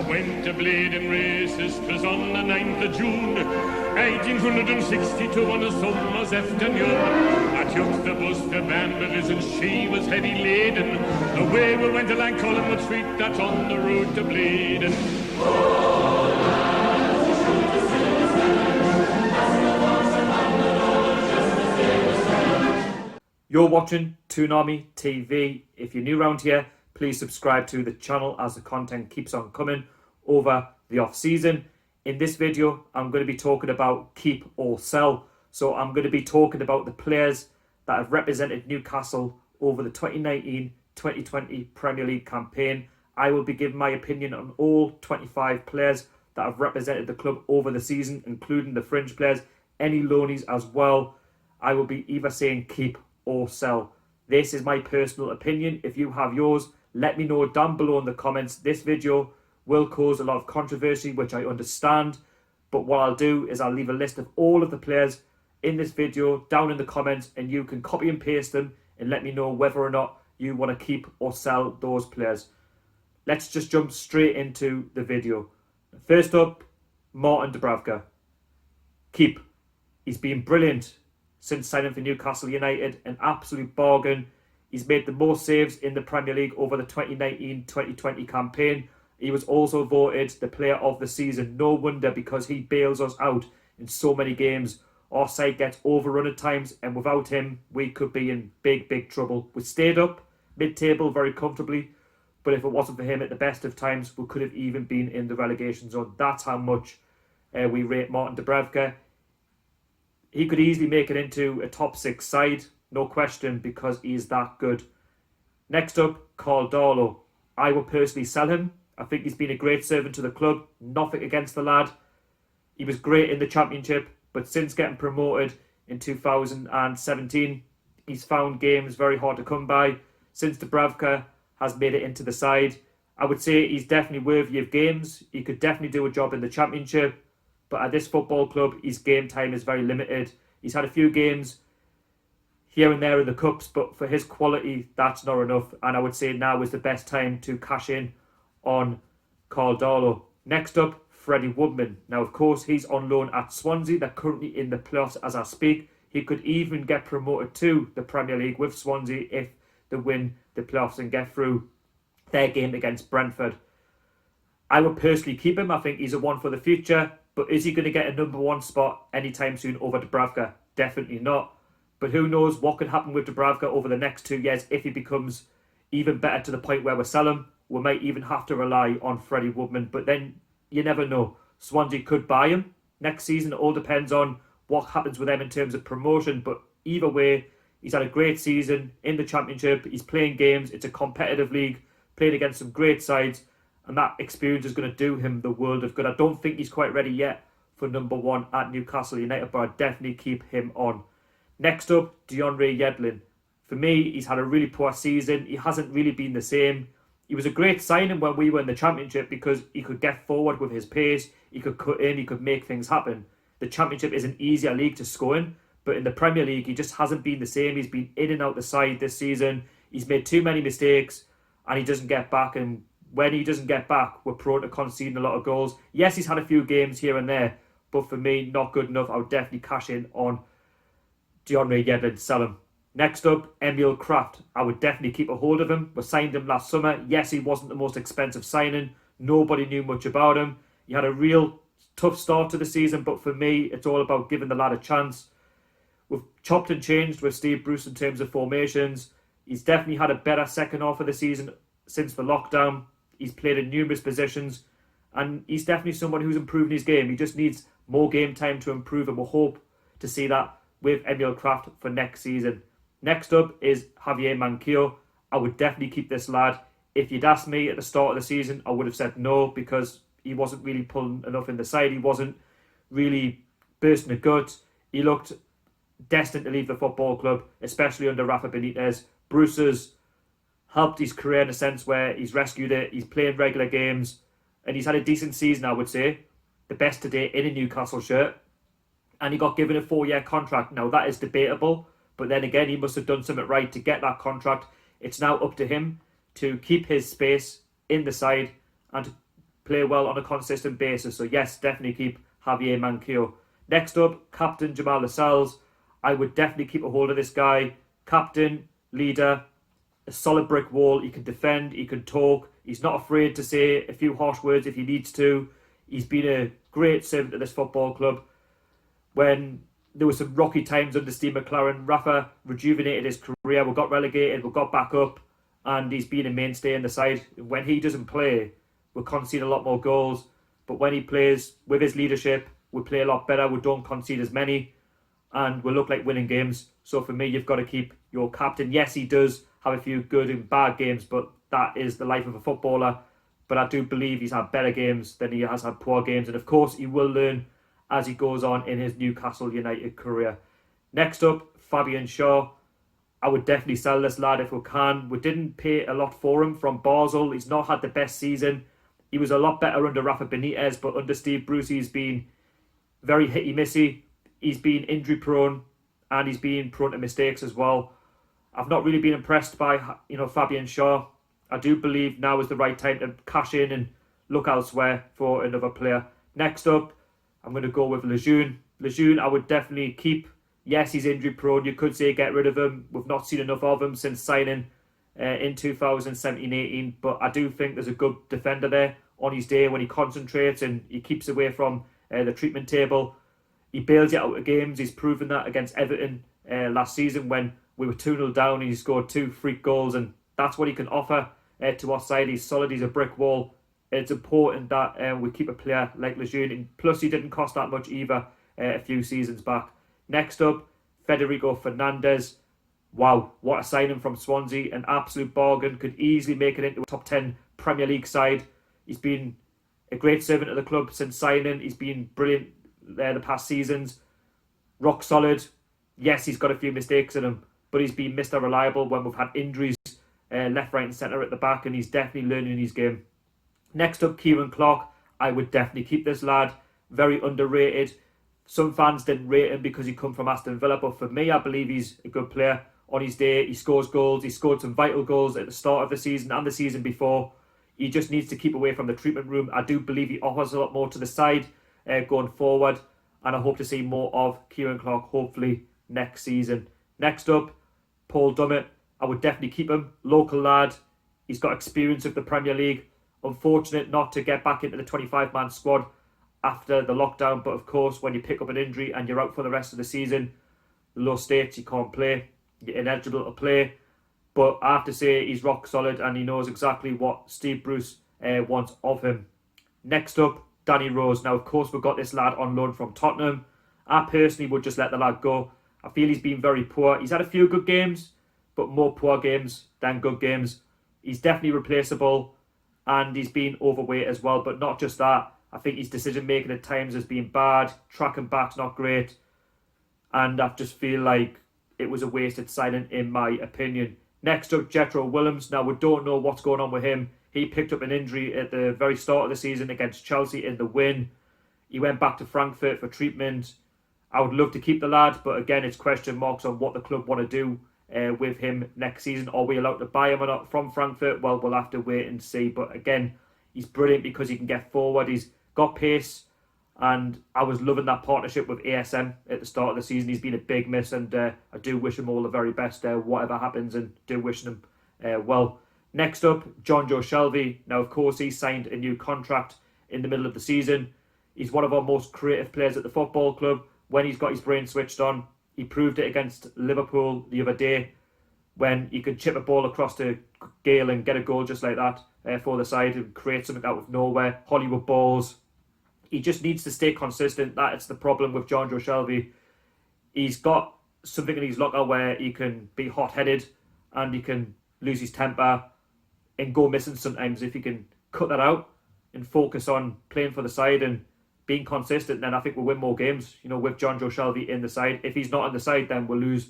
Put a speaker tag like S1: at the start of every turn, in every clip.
S1: went to bleeding races, 'twas on the 9th of June, 1862 on a summer's afternoon. I took the bus to Banbury's and she was heavy laden. Away we went along Collingwood Street, that's on the road to Bleeding.
S2: You're watching Toon Army TV. If you're new around here, please subscribe to the channel as the content keeps on coming over the off season. In this video, I'm going to be talking about keep or sell. So I'm going to be talking about the players that have represented Newcastle over the 2019-2020 Premier League campaign. I will be giving my opinion on all 25 players that have represented the club over the season, including the fringe players, any loanies as well. I will be either saying keep or sell. This is my personal opinion. If you have yours, let me know down below in the comments. This video will cause a lot of controversy, which I understand, but what I'll do is I'll leave a list of all of the players in this video down in the comments, and you can copy and paste them and let me know whether or not you want to keep or sell those players. Let's just jump straight into the video. First up, Martin Dubravka. Keep. He's been brilliant since signing for Newcastle United, an absolute bargain. He's made the most saves in the Premier League over the 2019-2020 campaign. He was also voted the player of the season. No wonder, because he bails us out in so many games. Our side gets overrun at times, and without him, we could be in big trouble. We stayed up mid-table very comfortably, but if it wasn't for him at the best of times, we could have even been in the relegation zone. That's how much we rate Martin Dubravka. He could easily make it into a top 6 side, no question, because he's that good. Next up, Carroll. I will personally sell him. I think he's been a great servant to the club. Nothing against the lad. He was great in the Championship, but since getting promoted in 2017, he's found games very hard to come by. Since Dubravka has made it into the side, I would say he's definitely worthy of games. He could definitely do a job in the Championship, but at this football club, his game time is very limited. He's had a few games here and there in the Cups, but for his quality, that's not enough. And I would say now is the best time to cash in on Carroll. Next up, Freddie Woodman. Now, of course, he's on loan at Swansea. They're currently in the playoffs as I speak. He could even get promoted to the Premier League with Swansea if they win the playoffs and get through their game against Brentford. I would personally keep him. I think he's a one for the future. But is he going to get a number 1 spot anytime soon over Dubravka? Definitely not. But who knows what could happen with Dubravka over the next 2 years if he becomes even better to the point where we sell him. We might even have to rely on Freddie Woodman. But then you never know. Swansea could buy him next season. It all depends on what happens with them in terms of promotion. But either way, he's had a great season in the Championship. He's playing games. It's a competitive league. Played against some great sides. And that experience is going to do him the world of good. I don't think he's quite ready yet for number 1 at Newcastle United, but I'd definitely keep him on. Next up, Deandre Yedlin. For me, he's had a really poor season. He hasn't really been the same. He was a great signing when we were in the Championship because he could get forward with his pace. He could cut in. He could make things happen. The Championship is an easier league to score in, but in the Premier League, he just hasn't been the same. He's been in and out the side this season. He's made too many mistakes, and he doesn't get back. And when he doesn't get back, we're prone to conceding a lot of goals. Yes, he's had a few games here and there, but for me, not good enough. I would definitely cash in on Deandre Yedlin, sell him. Next up, Emil Craft. I would definitely keep a hold of him. We signed him last summer. Yes, he wasn't the most expensive signing. Nobody knew much about him. He had a real tough start to the season, but for me, it's all about giving the lad a chance. We've chopped and changed with Steve Bruce in terms of formations. He's definitely had a better second half of the season since the lockdown. He's played in numerous positions, and he's definitely someone who's improving his game. He just needs more game time to improve, and we'll hope to see that with Emil Craft for next season. Next up is Javier Manchio. I would definitely keep this lad. If you'd asked me at the start of the season, I would have said no, because he wasn't really pulling enough in the side. He wasn't really bursting the guts. He looked destined to leave the football club, especially under Rafa Benitez. Bruce has helped his career in a sense where he's rescued it. He's playing regular games, and he's had a decent season, I would say. The best to date in a Newcastle shirt. And he got given a 4-year contract. Now, that is debatable, but then again, he must have done something right to get that contract. It's now up to him to keep his space in the side and to play well on a consistent basis. So yes, definitely keep Javier Manchio. Next up, captain Jamal Lasalles. I would definitely keep a hold of this guy. Captain, leader, a solid brick wall. He can defend, he can talk. He's not afraid to say a few harsh words if he needs to. He's been a great servant to this football club. When there were some rocky times under Steve McLaren, Rafa rejuvenated his career. We got relegated, we got back up, and he's been a mainstay in the side. When he doesn't play, we concede a lot more goals. But when he plays, with his leadership, we play a lot better. We don't concede as many, and we look like winning games. So for me, you've got to keep your captain. Yes, he does have a few good and bad games, but that is the life of a footballer. But I do believe he's had better games than he has had poor games. And of course, he will learn as he goes on in his Newcastle United career. Next up, Fabian Shaw. I would definitely sell this lad if we can. We didn't pay a lot for him from Basel. He's not had the best season. He was a lot better under Rafa Benitez, but under Steve Bruce, he's been very hit-y-missy. He's been injury-prone, and he's been prone to mistakes as well. I've not really been impressed by, Fabian Shaw. I do believe now is the right time to cash in and look elsewhere for another player. Next up, I'm going to go with Lejeune. Lejeune, I would definitely keep. Yes, he's injury-prone. You could say get rid of him. We've not seen enough of him since signing in 2017-18. But I do think there's a good defender there on his day when he concentrates and he keeps away from the treatment table. He bails you out of games. He's proven that against Everton last season when we were 2-0 down. He scored 2 freak goals, and that's what he can offer to our side. He's solid. He's a brick wall. It's important that we keep a player like Lejeune. And plus, he didn't cost that much either a few seasons back. Next up, Federico Fernandez. Wow, what a signing from Swansea. An absolute bargain. Could easily make it into a top 10 Premier League side. He's been a great servant of the club since signing. He's been brilliant the past seasons. Rock solid. Yes, he's got a few mistakes in him, but he's been Mr. Reliable when we've had injuries left, right and centre at the back, and he's definitely learning his game. Next up, Kieran Clark. I would definitely keep this lad. Very underrated. Some fans didn't rate him because he come from Aston Villa, but for me, I believe he's a good player. On his day, he scores goals. He scored some vital goals at the start of the season and the season before. He just needs to keep away from the treatment room. I do believe he offers a lot more to the side going forward, and I hope to see more of Kieran Clark hopefully next season. Next up, Paul Domit. I would definitely keep him. Local lad. He's got experience of the Premier League. Unfortunate not to get back into the 25-man squad after the lockdown, but of course when you pick up an injury and you're out for the rest of the season, the low states, you can't play, you're ineligible to play. But I have to say he's rock solid and he knows exactly what Steve Bruce wants of him. Next up, Danny Rose. Now of course we've got this lad on loan from Tottenham. I personally would just let the lad go. I feel he's been very poor. He's had a few good games, but more poor games than good games. He's definitely replaceable, and he's been overweight as well. But not just that, I think his decision making at times has been bad. Tracking back's not great, and I just feel like it was a wasted signing in my opinion. Next up, Jethro Willems. Now we don't know what's going on with him. He picked up an injury at the very start of the season against Chelsea in the win. He went back to Frankfurt for treatment. I would love to keep the lad, but again, it's question marks on what the club want to do with him next season. Are we allowed to buy him or not from Frankfurt? Well, we'll have to wait and see. But again, he's brilliant because he can get forward. He's got pace, and I was loving that partnership with ASM at the start of the season. He's been a big miss, and I do wish him all the very best, whatever happens, and do wish him well. Next up, Joe Shelby. Now, of course, he signed a new contract in the middle of the season. He's one of our most creative players at the football club. When he's got his brain switched on, he proved it against Liverpool the other day when he could chip a ball across to Gale and get a goal just like that for the side and create something out of nowhere. Hollywood balls. He just needs to stay consistent. That's the problem with Joe Shelby. He's got something in his locker where he can be hot-headed and he can lose his temper and go missing sometimes. If he can cut that out and focus on playing for the side and being consistent, then I think we'll win more games, with Joe Shelby in the side. If he's not in the side, then we'll lose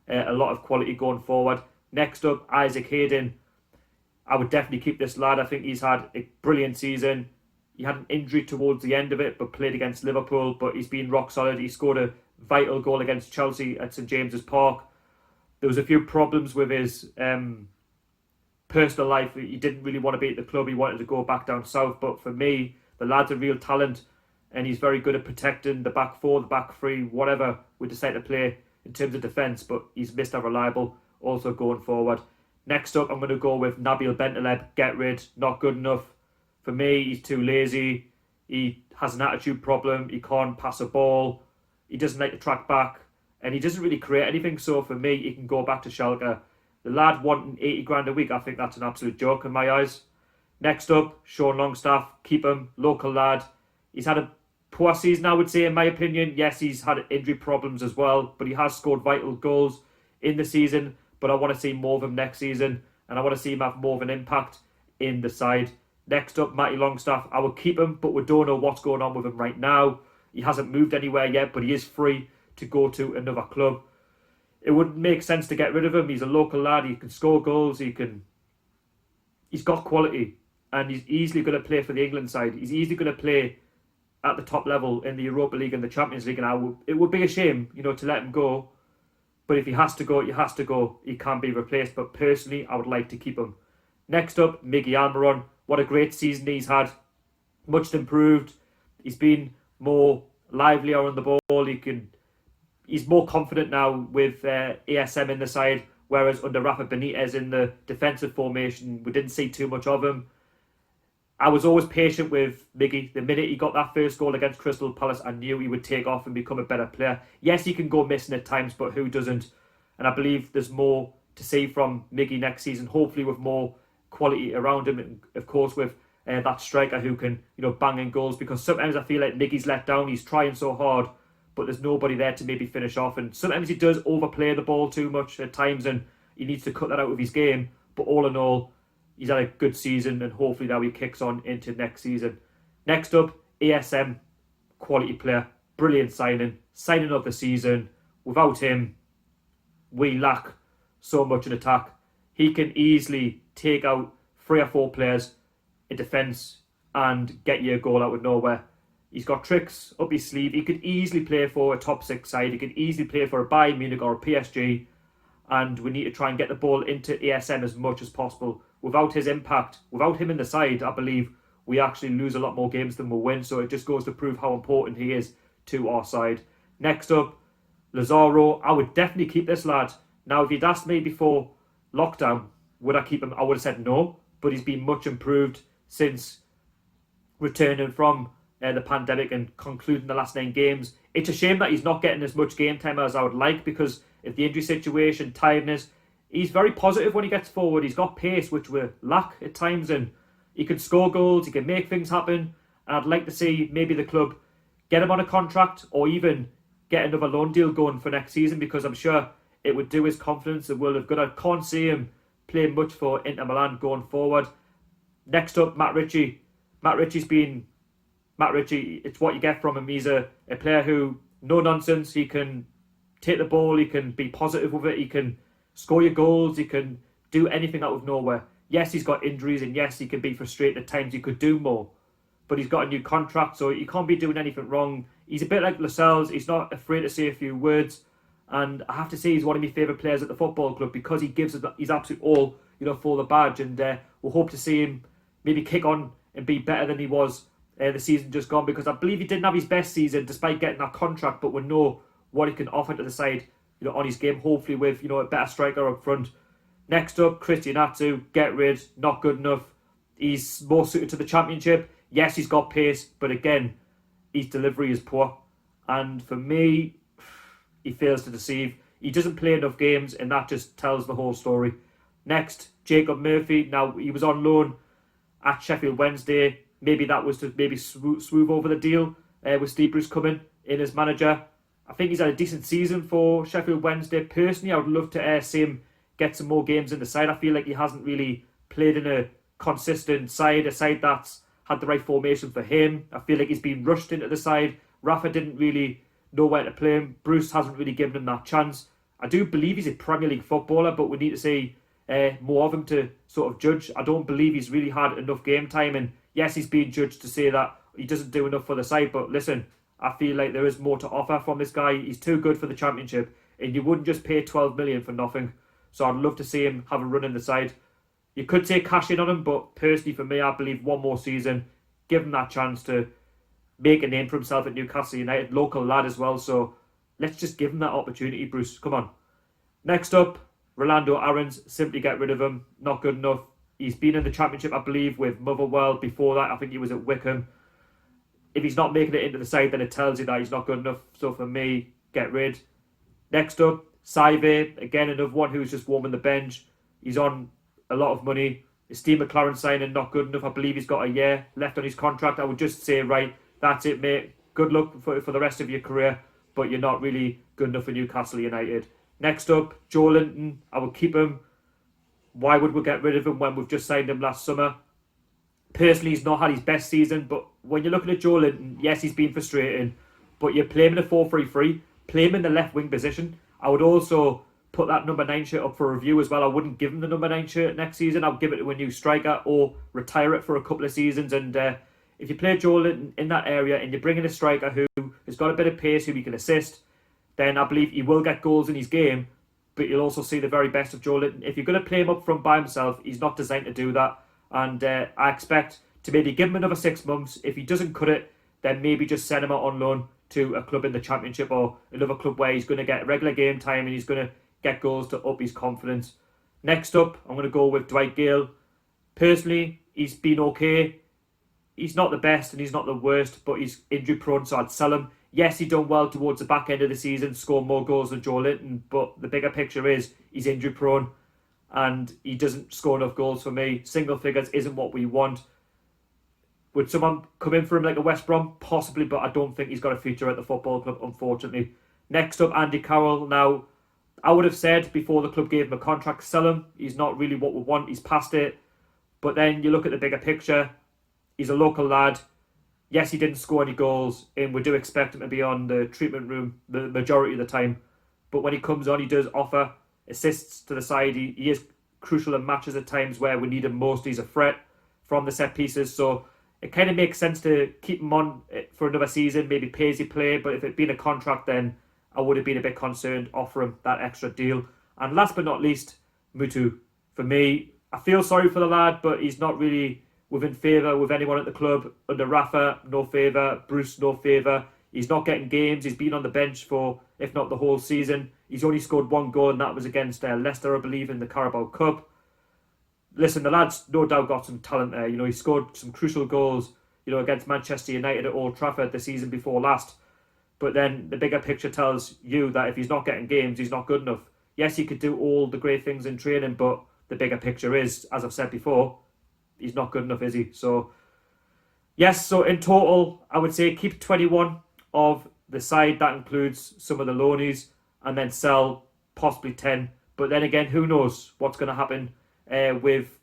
S2: a lot of quality going forward. Next up, Isaac Hayden. I would definitely keep this lad. I think he's had a brilliant season. He had an injury towards the end of it, but played against Liverpool, but he's been rock solid. He scored a vital goal against Chelsea at St James's Park. There was a few problems with his personal life, he didn't really want to be at the club. He wanted to go back down south. But for me, the lad's a real talent, and he's very good at protecting the back four, the back three, whatever we decide to play in terms of defence. But he's Mr. Reliable also going forward. Next up, I'm going to go with Nabil Bentley. Get rid, not good enough. For me, he's too lazy. He has an attitude problem. He can't pass a ball. He doesn't like to track back. And he doesn't really create anything. So for me, he can go back to Schalke. The lad wanting 80 grand a week, I think that's an absolute joke in my eyes. Next up, Shawn Longstaff. Keep him. Local lad. He's had a poor season, I would say, in my opinion. Yes, he's had injury problems as well. But he has scored vital goals in the season. But I want to see more of him next season. And I want to see him have more of an impact in the side. Next up, Matty Longstaff. I will keep him, but we don't know what's going on with him right now. He hasn't moved anywhere yet, but he is free to go to another club. It wouldn't make sense to get rid of him. He's a local lad. He can score goals. He's got quality. And he's easily going to play for the England side. He's easily going to play at the top level in the Europa League and the Champions League. And it would be a shame, to let him go. But if he has to go, he has to go. He can't be replaced. But personally, I would like to keep him. Next up, Miggy Yamaron. What a great season he's had. Much improved. He's been more livelier on the ball. He's more confident now with ASM in the side, whereas under Rafa Benitez in the defensive formation, we didn't see too much of him. I was always patient with Miggy. The minute he got that first goal against Crystal Palace, I knew he would take off and become a better player. Yes, he can go missing at times, but who doesn't? And I believe there's more to see from Miggy next season, hopefully with more quality around him, and of course with that striker who can bang in goals, because sometimes I feel like Miggy's let down. He's trying so hard, but there's nobody there to maybe finish off, and sometimes he does overplay the ball too much at times, and he needs to cut that out of his game. But all in all, he's had a good season, and hopefully now he kicks on into next season. Next up, ASM, quality player, brilliant signing of the season. Without him, we lack so much in attack. He can easily take out 3 or 4 players in defence and get you a goal out of nowhere. He's got tricks up his sleeve. He could easily play for a top 6 side. He could easily play for a Bayern Munich or a PSG. And we need to try and get the ball into ASM as much as possible. Without his impact, without him in the side, I believe we actually lose a lot more games than we win. So it just goes to prove how important he is to our side. Next up, Lazaro. I would definitely keep this lad. Now, if you'd asked me before lockdown, would I keep him? I would have said no. But he's been much improved since returning from the pandemic and concluding the last 9 games. It's a shame that he's not getting as much game time as I would like, because of the injury situation, tiredness. He's very positive when he gets forward. He's got pace, which we lack at times, and he can score goals. He can make things happen. And I'd like to see maybe the club get him on a contract, or even get another loan deal going for next season, because I'm sure it would do his confidence the world of good. I can't see him playing much for Inter Milan going forward. Next up, Matt Ritchie. Matt Ritchie, it's what you get from him. He's a player who, no nonsense, he can take the ball, he can be positive with it, he can score your goals, he can do anything out of nowhere. Yes, he's got injuries, and yes, he can be frustrated at times, he could do more. But he's got a new contract, so he can't be doing anything wrong. He's a bit like Lasalles. He's not afraid to say a few words. And I have to say, he's one of my favourite players at the football club, because he gives his absolute all, for the badge. And we'll hope to see him maybe kick on and be better than he was the season just gone, because I believe he didn't have his best season despite getting that contract. But we know what he can offer to the side, on his game. Hopefully with a better striker up front. Next up, Christian Atsu. Get rid, not good enough. He's more suited to the Championship. Yes, he's got pace, but again, his delivery is poor. And for me, he fails to deceive. He doesn't play enough games, and that just tells the whole story. Next, Jacob Murphy. Now, he was on loan at Sheffield Wednesday. Maybe that was to smooth over the deal with Steve Bruce coming in as manager. I think he's had a decent season for Sheffield Wednesday. Personally, I would love to see him get some more games in the side. I feel like he hasn't really played in a consistent side, a side that's had the right formation for him. I feel like he's been rushed into the side. Rafa didn't really know where to play him. Bruce hasn't really given him that chance. I do believe he's a Premier League footballer, but we need to see more of him to sort of judge. I don't believe he's really had enough game time, and yes, he's being judged to say that he doesn't do enough for the side, but listen, I feel like there is more to offer from this guy. He's too good for the Championship, and you wouldn't just pay 12 million for nothing. So I'd love to see him have a run in the side. You could say cash in on him, but personally for me, I believe one more season, give him that chance to make a name for himself at Newcastle United, local lad as well. So let's just give him that opportunity, Bruce. Come on. Next up, Rolando Aarons. Simply get rid of him. Not good enough. He's been in the Championship, I believe, with Motherwell. Before that, I think he was at Wickham. If he's not making it into the side, then it tells you that he's not good enough. So for me, get rid. Next up, Saive. Again, another one who's just warming the bench. He's on a lot of money. His Steve McLaren signing, not good enough. I believe he's got a year left on his contract. I would just say, right, that's it, mate. Good luck for the rest of your career, but you're not really good enough for Newcastle United. Next up, Joe Linton. I would keep him. Why would we get rid of him when we've just signed him last summer? Personally, he's not had his best season, but when you're looking at Joe Linton, yes, he's been frustrating, but you're playing in a 4-3-3, play him in the left wing position. I would also put that number 9 shirt up for review as well. I wouldn't give him the number 9 shirt next season. I'll give it to a new striker or retire it for a couple of seasons. And if you play Joe Linton in that area and you bring in a striker who has got a bit of pace, who he can assist, then I believe he will get goals in his game, but you'll also see the very best of Joe Linton. If you're going to play him up front by himself, he's not designed to do that. And I expect to maybe give him another 6 months. If he doesn't cut it, then maybe just send him out on loan to a club in the Championship or another club where he's going to get regular game time and he's going to get goals to up his confidence. Next up, I'm going to go with Dwight Gale. Personally, he's been okay. He's not the best and he's not the worst, but he's injury prone, so I'd sell him. Yes, he done well towards the back end of the season, scored more goals than Joe Linton, but the bigger picture is he's injury prone and he doesn't score enough goals for me. Single figures isn't what we want. Would someone come in for him like a West Brom? Possibly, but I don't think he's got a future at the football club, unfortunately. Next up, Andy Carroll. Now, I would have said before the club gave him a contract, sell him. He's not really what we want. He's past it. But then you look at the bigger picture. He's a local lad. Yes, he didn't score any goals, and we do expect him to be on the treatment room the majority of the time. But when he comes on, he does offer assists to the side. He is crucial in matches at times where we need him most. He's a threat from the set pieces. So it kind of makes sense to keep him on for another season, maybe pay as he play. But if it'd been a contract, then I would have been a bit concerned, offer him that extra deal. And last but not least, Mutu. For me, I feel sorry for the lad, but he's not really within favour with anyone at the club. Under Rafa, no favour. Bruce, no favour. He's not getting games. He's been on the bench for, if not the whole season. He's only scored 1 goal, and that was against Leicester, I believe, in the Carabao Cup. Listen, the lad's no doubt got some talent there. You know, he scored some crucial goals, you know, against Manchester United at Old Trafford the season before last. But then the bigger picture tells you that if he's not getting games, he's not good enough. Yes, he could do all the great things in training, but the bigger picture is, as I've said before, he's not good enough, is he? So, yes, so in total, I would say keep 21 of the side. That includes some of the loanies, and then sell possibly 10. But then again, who knows what's going to happen with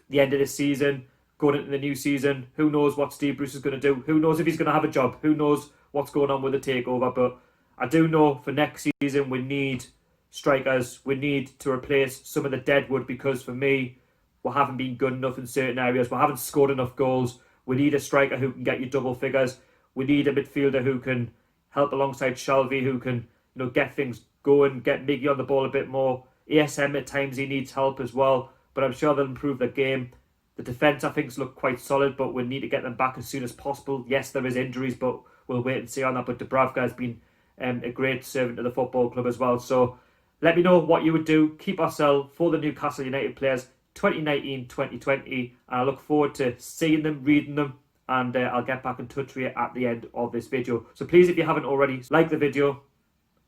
S2: the end of this season, going into the new season. Who knows what Steve Bruce is going to do? Who knows if he's going to have a job? Who knows what's going on with the takeover? But I do know for next season we need strikers. We need to replace some of the deadwood, because for me, we haven't been good enough in certain areas. We haven't scored enough goals. We need a striker who can get you double figures. We need a midfielder who can help alongside Shelby, who can, you know, get things going, get Miggy on the ball a bit more. ASM at times he needs help as well, but I'm sure they'll improve their game. The defence, I think, look quite solid, but we need to get them back as soon as possible. Yes, there is injuries, but we'll wait and see on that. But Dubravka has been a great servant to the football club as well. So let me know what you would do. Keep or sell for the Newcastle United players 2019-2020. And I look forward to seeing them, reading them, and I'll get back in touch with you at the end of this video. So please, if you haven't already, like the video,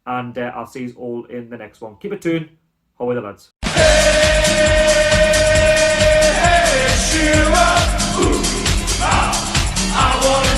S2: and I'll see you all in the next one. Keep it tuned. HOWAY the lads.
S3: I wanna